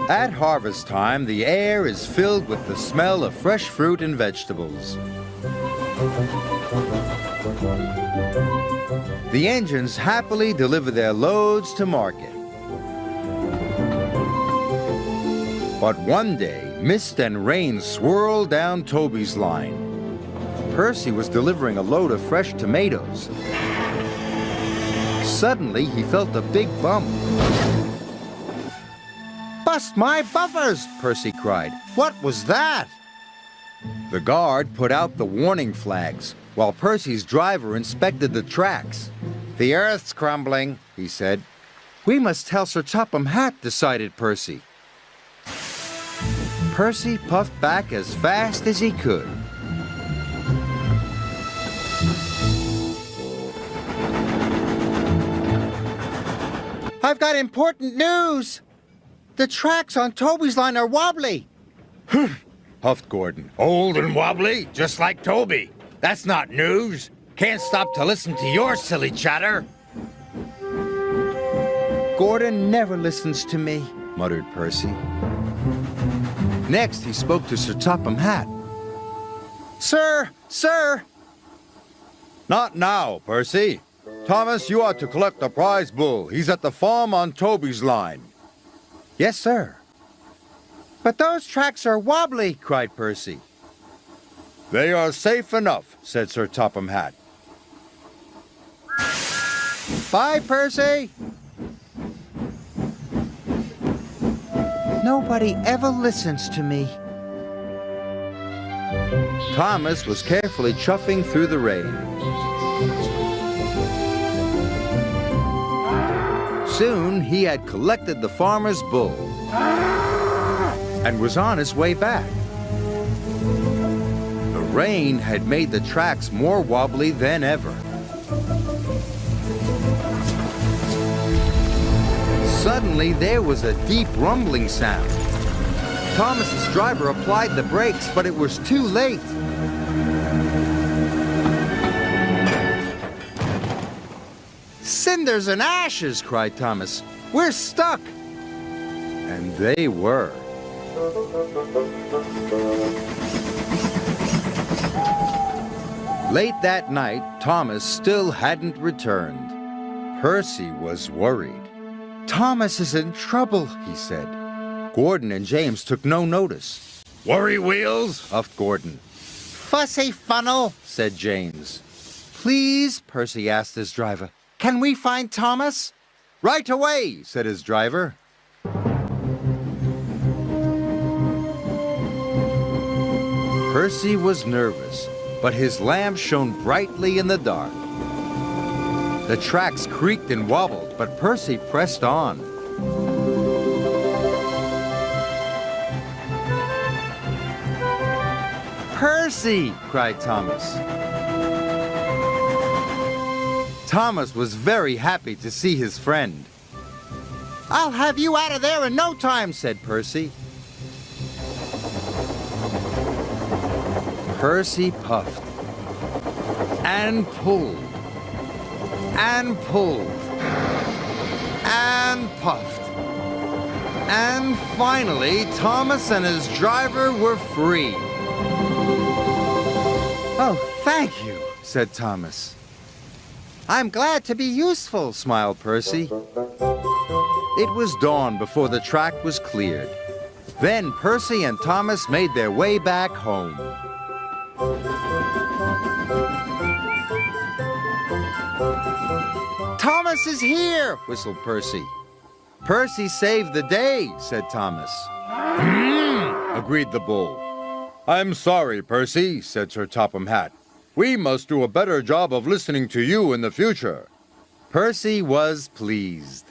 At harvest time, the air is filled with the smell of fresh fruit and vegetables. The engines happily deliver their loads to market. But one day, mist and rain swirled down Toby's line. Percy was delivering a load of fresh tomatoes. Suddenly, he felt a big bump. "Bust my buffers!" Percy cried. "What was that?" The guard put out the warning flags, while Percy's driver inspected the tracks. "The earth's crumbling," he said. "We must tell Sir Topham Hatt," decided Percy. Percy puffed back as fast as he could. "I've got important news! The tracks on Toby's line are wobbly." Huffed Gordon. "Old and wobbly, just like Toby. That's not news. Can't stop to listen to your silly chatter." "Gordon never listens to me," muttered Percy. Next, he spoke to Sir Topham Hatt. "Sir! Sir!" "Not now, Percy. Thomas, you ought to collect the prize bull. He's at the farm on Toby's line." "Yes, sir." "But those tracks are wobbly," cried Percy. "They are safe enough," said Sir Topham Hatt. "Bye, Percy." "Nobody ever listens to me." Thomas was carefully chuffing through the rain. Soon he had collected the farmer's bull and was on his way back. The rain had made the tracks more wobbly than ever. Suddenly, there was a deep rumbling sound. Thomas's driver applied the brakes, but it was too late. "Cinders and ashes!" cried Thomas. "We're stuck!" And they were. Late that night, Thomas still hadn't returned. Percy was worried. "Thomas is in trouble," he said. Gordon and James took no notice. "Worry wheels?" huffed Gordon. "Fussy funnel," said James. "Please," Percy asked his driver, "can we find Thomas?" "Right away," said his driver. Percy was nervous, but his lamp shone brightly in the dark. The tracks creaked and wobbled, but Percy pressed on. "Percy!" cried Thomas. Thomas was very happy to see his friend. "I'll have you out of there in no time," said Percy. Percy puffed and pulled and pulled and puffed. And finally, Thomas and his driver were free. "Oh, thank you," said Thomas. "I'm glad to be useful," smiled Percy. It was dawn before the track was cleared. Then Percy and Thomas made their way back home. "Thomas is here," whistled Percy. "Percy saved the day," said Thomas. Agreed the bull. "I'm sorry, Percy," said Sir Topham Hatt. "We must do a better job of listening to you in the future." Percy was pleased.